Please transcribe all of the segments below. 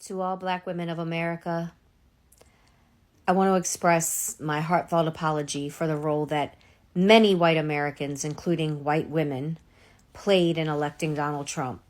To all Black women of America, I want to express my heartfelt apology for the role that many white Americans, including white women, played in electing Donald Trump.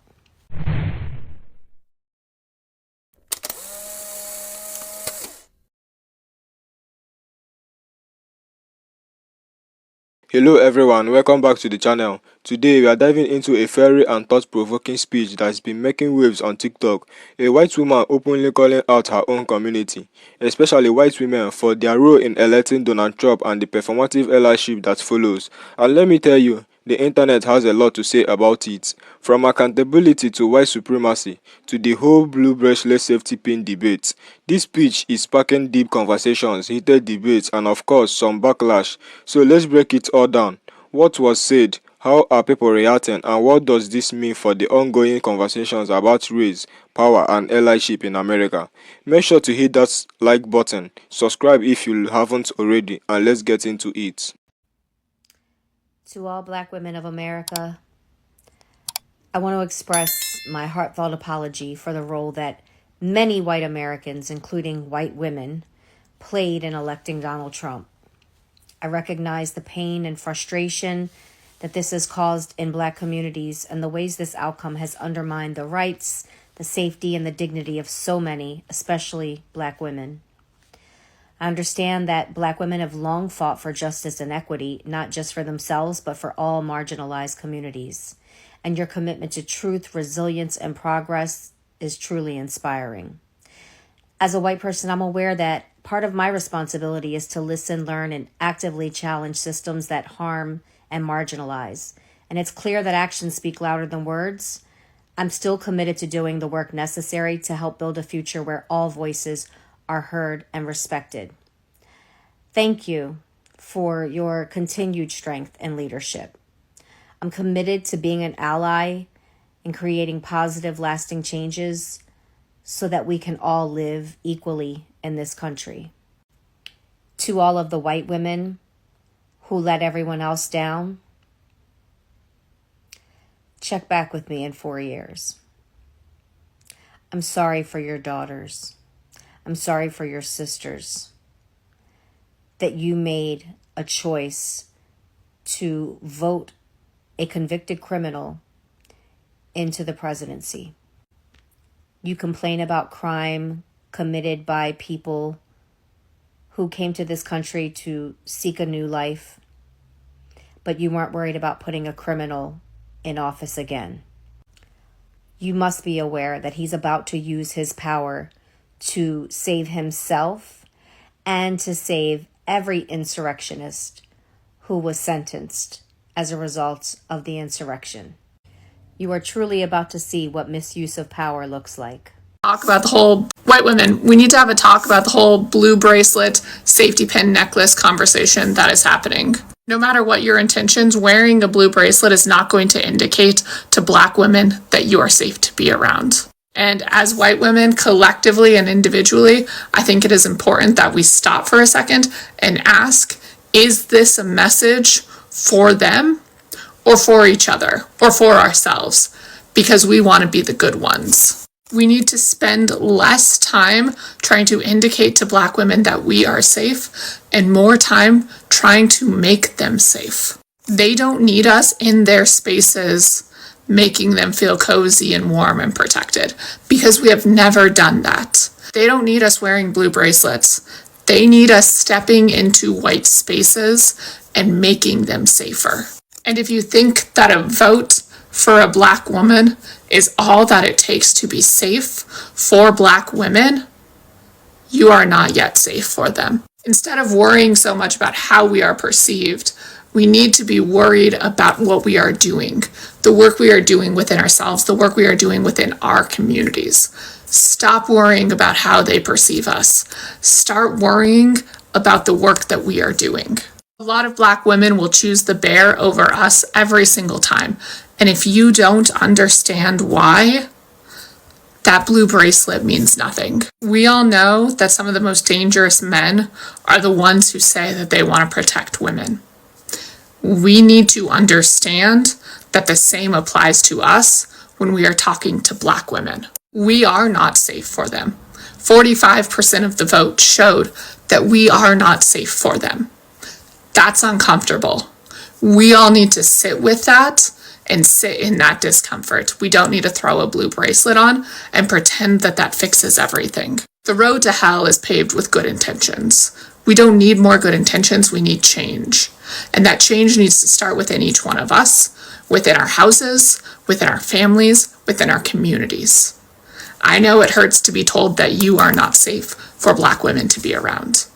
Hello everyone, welcome back to the channel. Today we are diving into a fiery and thought-provoking speech that has been making waves on TikTok. A white woman openly calling out her own community, especially white women, for their role in electing Donald Trump and the performative allyship that follows. And let me tell you, the internet has a lot to say about it. From accountability to white supremacy to the whole blue bracelet safety pin debate. This speech is sparking deep conversations, heated debates, and of course some backlash. So let's break it all down. What was said? How are people reacting? And what does this mean for the ongoing conversations about race, power, and allyship in America? Make sure to hit that like button, subscribe if you haven't already, and let's get into it. To all Black women of America, I want to express my heartfelt apology for the role that many white Americans, including white women, played in electing Donald Trump. I recognize the pain and frustration that this has caused in Black communities and the ways this outcome has undermined the rights, the safety, and the dignity of so many, especially Black women. I understand that Black women have long fought for justice and equity, not just for themselves, but for all marginalized communities. And your commitment to truth, resilience, and progress is truly inspiring. As a white person, I'm aware that part of my responsibility is to listen, learn, and actively challenge systems that harm and marginalize. And it's clear that actions speak louder than words. I'm still committed to doing the work necessary to help build a future where all voices are heard and respected. Thank you for your continued strength and leadership. I'm committed to being an ally in creating positive, lasting changes so that we can all live equally in this country. To all of the white women who let everyone else down, check back with me in 4 years. I'm sorry for your daughters. I'm sorry for your sisters that you made a choice to vote a convicted criminal into the presidency. You complain about crime committed by people who came to this country to seek a new life, but you weren't worried about putting a criminal in office again. You must be aware that he's about to use his power to save himself and to save every insurrectionist who was sentenced as a result of the insurrection. You are truly about to see what misuse of power looks like. Talk about the whole white women. We need to have a talk about the whole blue bracelet, safety pin necklace conversation that is happening. No matter what your intentions, wearing a blue bracelet is not going to indicate to Black women that you are safe to be around. And as white women, collectively and individually, I think it is important that we stop for a second and ask, is this a message for them or for each other or for ourselves? Because we want to be the good ones. We need to spend less time trying to indicate to Black women that we are safe and more time trying to make them safe. They don't need us in their spaces making them feel cozy and warm and protected, because we have never done that. They don't need us wearing blue bracelets. They need us stepping into white spaces and making them safer. And if you think that a vote for a Black woman is all that it takes to be safe for Black women, you are not yet safe for them. Instead of worrying so much about how we are perceived, we need to be worried about what we are doing, the work we are doing within ourselves, the work we are doing within our communities. Stop worrying about how they perceive us. Start worrying about the work that we are doing. A lot of Black women will choose the bear over us every single time. And if you don't understand why, that blue bracelet means nothing. We all know that some of the most dangerous men are the ones who say that they want to protect women. We need to understand that the same applies to us when we are talking to Black women. We are not safe for them. 45% of the vote showed that we are not safe for them. That's uncomfortable. We all need to sit with that and sit in that discomfort. We don't need to throw a blue bracelet on and pretend that that fixes everything. The road to hell is paved with good intentions. We don't need more good intentions, we need change. And that change needs to start within each one of us, within our houses, within our families, within our communities. I know it hurts to be told that you are not safe for Black women to be around.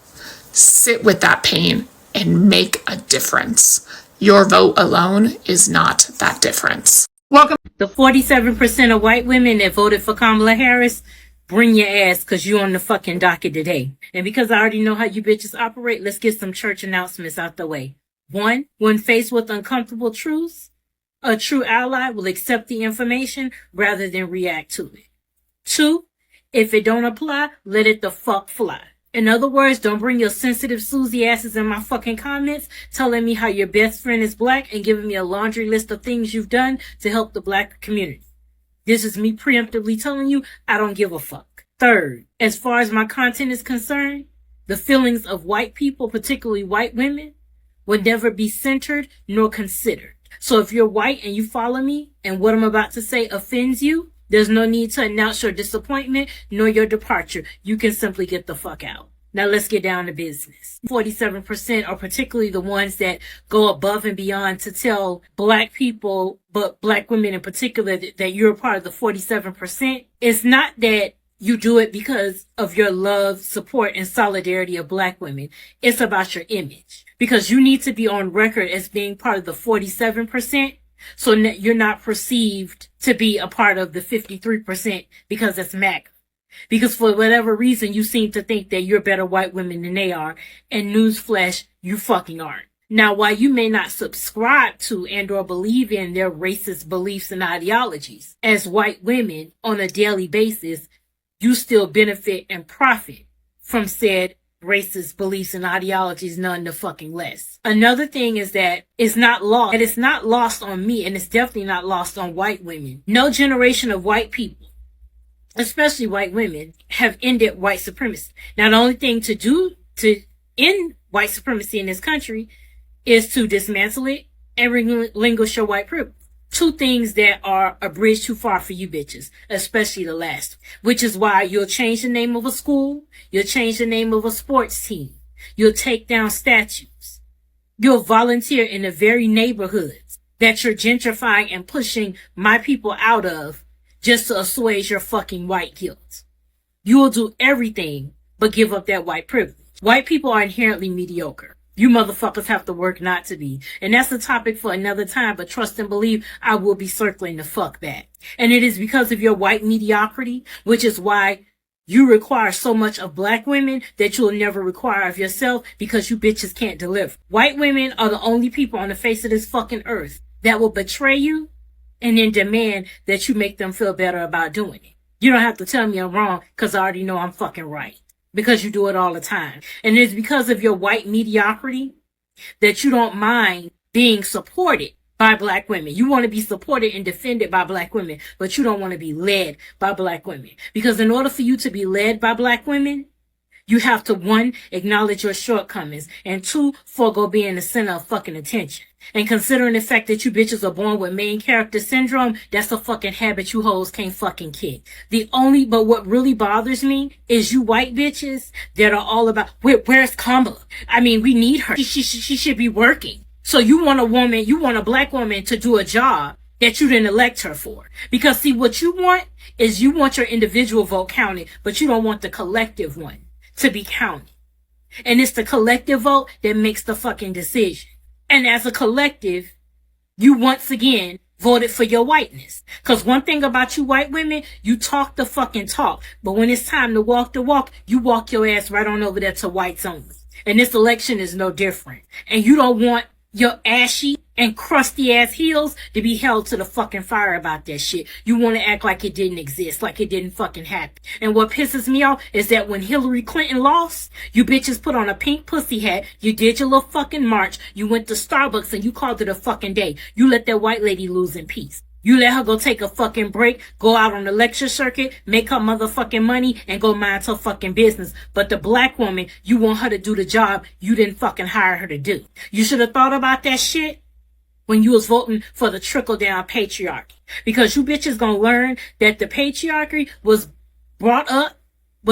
Sit with that pain and make a difference. Your vote alone is not that difference. Welcome. The 47% of white women that voted for Kamala Harris, bring your ass because you're on the fucking docket today. And because I already know how you bitches operate, let's get some church announcements out the way. 1, when faced with uncomfortable truths, a true ally will accept the information rather than react to it. 2, if it don't apply, let it the fuck fly. In other words, don't bring your sensitive Susie asses in my fucking comments telling me how your best friend is Black and giving me a laundry list of things you've done to help the Black community. This is me preemptively telling you I don't give a fuck. 3rd, as far as my content is concerned, the feelings of white people, particularly white women, would never be centered nor considered. So if you're white and you follow me and what I'm about to say offends you, there's no need to announce your disappointment nor your departure. You can simply get the fuck out. Now let's get down to business. 47% are particularly the ones that go above and beyond to tell Black people, but Black women in particular, that you're a part of the 47%. It's not that you do it because of your love, support, and solidarity of Black women. It's about your image. Because you need to be on record as being part of the 47%. So you're not perceived to be a part of the 53% because it's MAGA. Because for whatever reason, you seem to think that you're better white women than they are. And newsflash, you fucking aren't. Now, while you may not subscribe to and or believe in their racist beliefs and ideologies, as white women on a daily basis, you still benefit and profit from said racist beliefs and ideologies, none the fucking less. Another thing is that it's not lost, and it's not lost on me, and it's definitely not lost on white women. No generation of white people, especially white women, have ended white supremacy. Now, the only thing to do to end white supremacy in this country is to dismantle it and relinquish your white privilege. 2 things that are a bridge too far for you bitches, especially the last, which is why you'll change the name of a school, you'll change the name of a sports team, you'll take down statues, you'll volunteer in the very neighborhoods that you're gentrifying and pushing my people out of just to assuage your fucking white guilt. You will do everything but give up that white privilege. White people are inherently mediocre. You motherfuckers have to work not to be. And that's a topic for another time, but trust and believe I will be circling the fuck back. And it is because of your white mediocrity, which is why you require so much of Black women that you'll never require of yourself, because you bitches can't deliver. White women are the only people on the face of this fucking earth that will betray you and then demand that you make them feel better about doing it. You don't have to tell me I'm wrong, because I already know I'm fucking right. Because you do it all the time. And it's because of your white mediocrity that you don't mind being supported by Black women. You want to be supported and defended by Black women, but you don't want to be led by Black women. Because in order for you to be led by Black women, you have to, 1, acknowledge your shortcomings, and 2, forego being the center of fucking attention. And considering the fact that you bitches are born with main character syndrome, that's a fucking habit you hoes can't fucking kick. But what really bothers me is you white bitches that are all about, where's Kamala? I mean, we need her. She should be working. So you want a Black woman to do a job that you didn't elect her for. Because see, what you want is you want your individual vote counted, but you don't want the collective one to be counted. And it's the collective vote that makes the fucking decision. And as a collective, you once again voted for your whiteness. Because one thing about you white women, you talk the fucking talk. But when it's time to walk the walk, you walk your ass right on over there to whites only. And this election is no different. And you don't want your ashy and crusty ass heels to be held to the fucking fire about that shit. You want to act like it didn't exist, like it didn't fucking happen. And what pisses me off is that when Hillary Clinton lost, you bitches put on a pink pussy hat, you did your little fucking march, you went to Starbucks and you called it a fucking day. You let that white lady lose in peace. You let her go take a fucking break, go out on the lecture circuit, make her motherfucking money, and go mind her fucking business. But the black woman, you want her to do the job you didn't fucking hire her to do. You should have thought about that shit when you was voting for the trickle-down patriarchy. Because you bitches gonna learn that the patriarchy was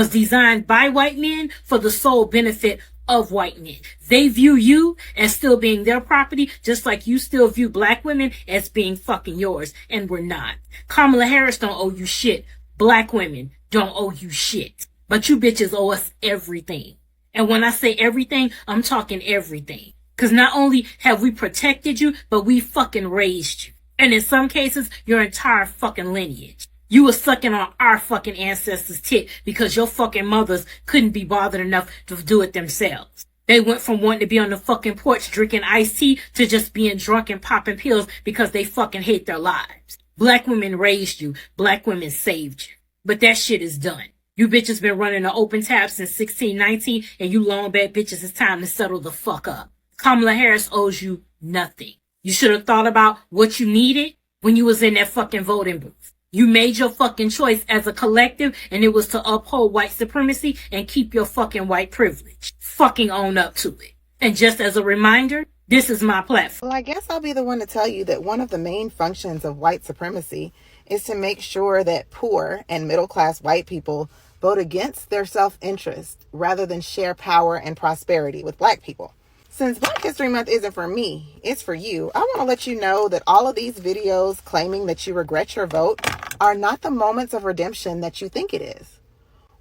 designed by white men for the sole benefit of white men. They view you as still being their property, just like you still view black women as being fucking yours, and we're not. Kamala Harris don't owe you shit. Black women don't owe you shit. But you bitches owe us everything. And when I say everything, I'm talking everything. Because not only have we protected you, but we fucking raised you. And in some cases, your entire fucking lineage. You were sucking on our fucking ancestors' tit because your fucking mothers couldn't be bothered enough to do it themselves. They went from wanting to be on the fucking porch drinking iced tea to just being drunk and popping pills because they fucking hate their lives. Black women raised you. Black women saved you. But that shit is done. You bitches been running an open tab since 1619, and you long bad bitches, it's time to settle the fuck up. Kamala Harris owes you nothing. You should have thought about what you needed when you was in that fucking voting booth. You made your fucking choice as a collective, and it was to uphold white supremacy and keep your fucking white privilege. Fucking own up to it. And just as a reminder, this is my platform. Well, I guess I'll be the one to tell you that one of the main functions of white supremacy is to make sure that poor and middle-class white people vote against their self-interest rather than share power and prosperity with black people. Since Black History Month isn't for me, it's for you, I want to let you know that all of these videos claiming that you regret your vote are not the moments of redemption that you think it is.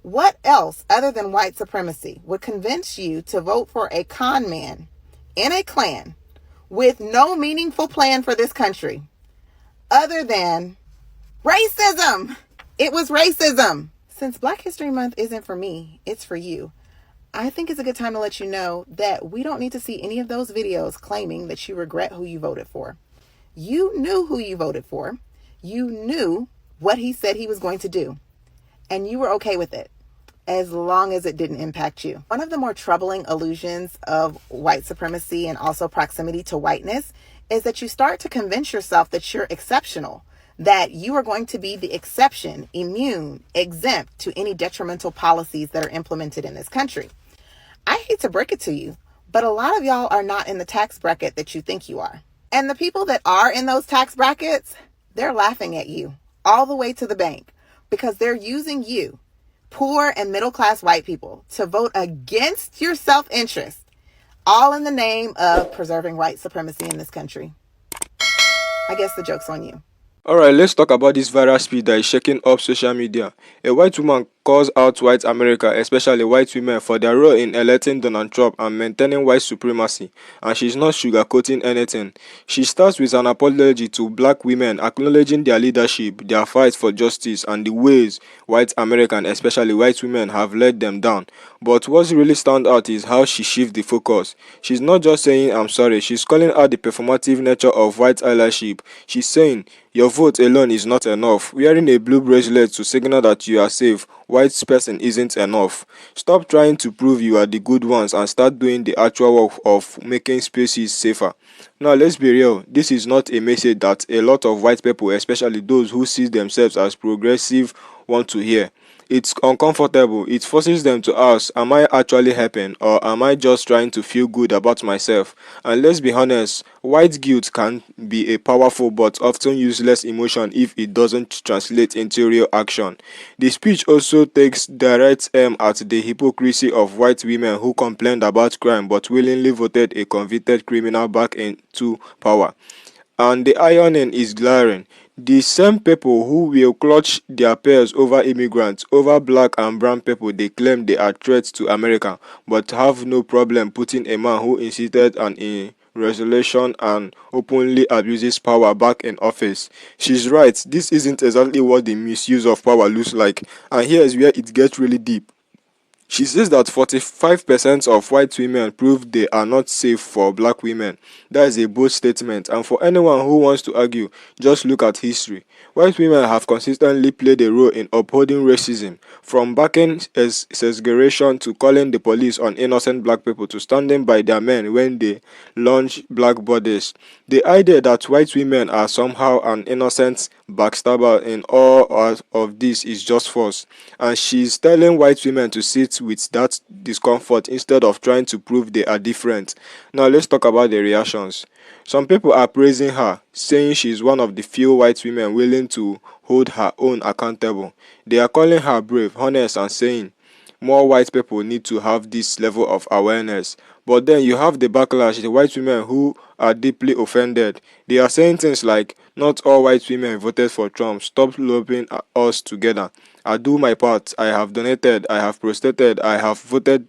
What else other than white supremacy would convince you to vote for a con man in a clan with no meaningful plan for this country other than racism? It was racism. Since Black History Month isn't for me, it's for you, I think it's a good time to let you know that we don't need to see any of those videos claiming that you regret who you voted for. You knew who you voted for. You knew what he said he was going to do. And you were okay with it, as long as it didn't impact you. One of the more troubling illusions of white supremacy and also proximity to whiteness is that you start to convince yourself that you're exceptional, that you are going to be the exception, immune, exempt to any detrimental policies that are implemented in this country. I hate to break it to you, but a lot of y'all are not in the tax bracket that you think you are. And the people that are in those tax brackets, they're laughing at you all the way to the bank because they're using you, poor and middle-class white people, to vote against your self-interest, all in the name of preserving white supremacy in this country. I guess the joke's on you. Alright, let's talk about this viral speed that is shaking up social media. A white woman calls out white America, especially white women, for their role in electing Donald Trump and maintaining white supremacy, and she's not sugarcoating anything. She starts with an apology to black women, acknowledging their leadership, their fight for justice, and the ways white Americans, especially white women, have let them down. But what's really stand out is how she shifts the focus. She's not just saying I'm sorry, she's calling out the performative nature of white allyship. She's saying, your vote alone is not enough. Wearing a blue bracelet to signal that you are safe, white person isn't enough. Stop trying to prove you are the good ones and start doing the actual work of making spaces safer. Now, let's be real. This is not a message that a lot of white people, especially those who see themselves as progressive, want to hear. It's uncomfortable. It forces them to ask, am I actually helping, or am I just trying to feel good about myself? And let's be honest, white guilt can be a powerful but often useless emotion if it doesn't translate into real action. The speech also takes direct aim at the hypocrisy of white women who complained about crime but willingly voted a convicted criminal back into power. And the ironing is glaring. The same people who will clutch their pearls over immigrants, over black and brown people they claim they are threats to America, but have no problem putting a man who incited an insurrection and openly abuses power back in office. She's right, this isn't exactly what the misuse of power looks like, and here's where it gets really deep. She says that 45% of white women prove they are not safe for black women. That is a bold statement, and for anyone who wants to argue, just look at history. White women have consistently played a role in upholding racism, from backing segregation to calling the police on innocent black people to standing by their men when they launch black bodies. The idea that white women are somehow an innocent backstabber in all of this is just false, and she's telling white women to sit with that discomfort instead of trying to prove they are different. Now let's talk about the reactions. Some people are praising her, saying she's one of the few white women willing to hold her own accountable. They are calling her brave, honest, and saying more white people need to have this level of awareness. But then you have the backlash, the white women who are deeply offended. They are saying things like, not all white women voted for Trump, stop lumping us together. I do my part, I have donated, I have protested, I have voted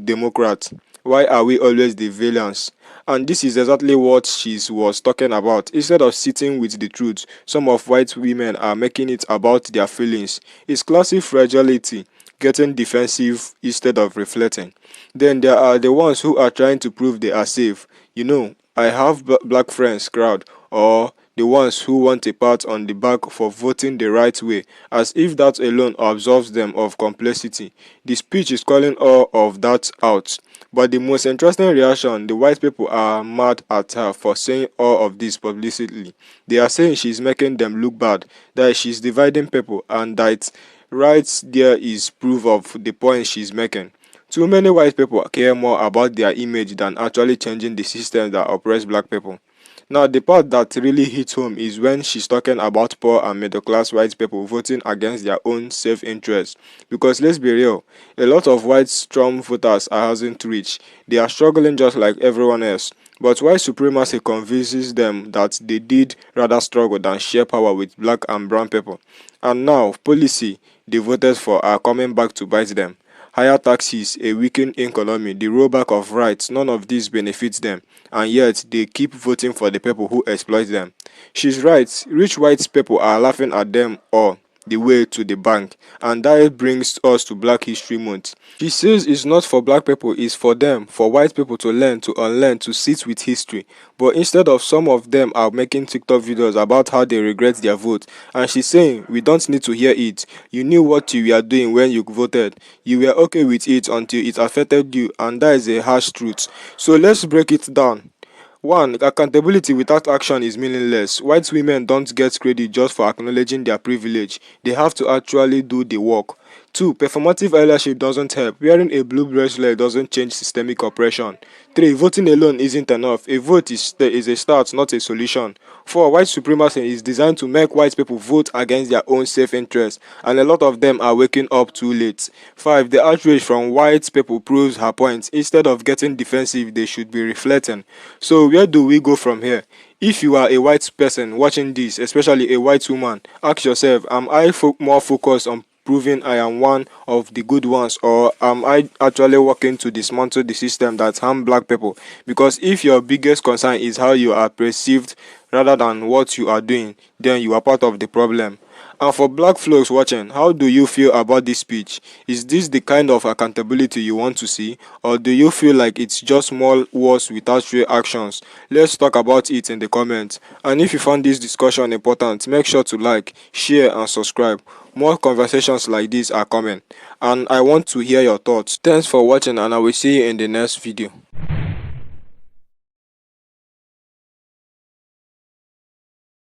Democrat. Why are we always the villains? And this is exactly what she was talking about. Instead of sitting with the truth, some of white women are making it about their feelings. It's classic fragility, getting defensive instead of reflecting. Then there are the ones who are trying to prove they are safe. I have black friends crowd, or the ones who want a pat on the back for voting the right way, as if that alone absolves them of complicity. The speech is calling all of that out. But the most interesting reaction, the white people are mad at her for saying all of this publicly. They are saying she's making them look bad, that she's dividing people, and that right there is proof of the point she's making. Too many white people care more about their image than actually changing the system that oppress black people. Now, the part that really hits home is when she's talking about poor and middle class white people voting against their own self interest. Because let's be real, a lot of white Trump voters are hasn't reached. They are struggling just like everyone else. But white supremacy convinces them that they did rather struggle than share power with black and brown people. And now, policy they voted for are coming back to bite them. Higher taxes, a weakened economy, the rollback of rights, none of this benefits them, and yet they keep voting for the people who exploit them. She's right, rich white people are laughing at them all the way to the bank, and that brings us to Black History Month. She says it's not for black people, it's for them, for white people to learn, to unlearn, to sit with history. But instead of, some of them are making TikTok videos about how they regret their vote, and she's saying we don't need to hear it. You knew what you were doing when you voted. You were okay with it until it affected you, and that is a harsh truth. So let's break it down. 1. Accountability without action is meaningless. White women don't get credit just for acknowledging their privilege. They have to actually do the work. 2. Performative allyship doesn't help. Wearing a blue bracelet doesn't change systemic oppression. 3. Voting alone isn't enough. A vote is a start, not a solution. 4. White supremacy is designed to make white people vote against their own self-interest, and a lot of them are waking up too late. 5. The outrage from white people proves her point. Instead of getting defensive, they should be reflecting. So where do we go from here? If you are a white person watching this, especially a white woman, ask yourself, am I more focused on proving I am one of the good ones, or am I actually working to dismantle the system that harm black people? Because if your biggest concern is how you are perceived rather than what you are doing, then you are part of the problem. And for black folks watching, how do you feel about this speech? Is this the kind of accountability you want to see, or do you feel like it's just small words without real actions? Let's talk about it in the comments. And if you found this discussion important, make sure to like, share, and subscribe. More conversations like this are coming, and I want to hear your thoughts. Thanks for watching, and I will see you in the next video.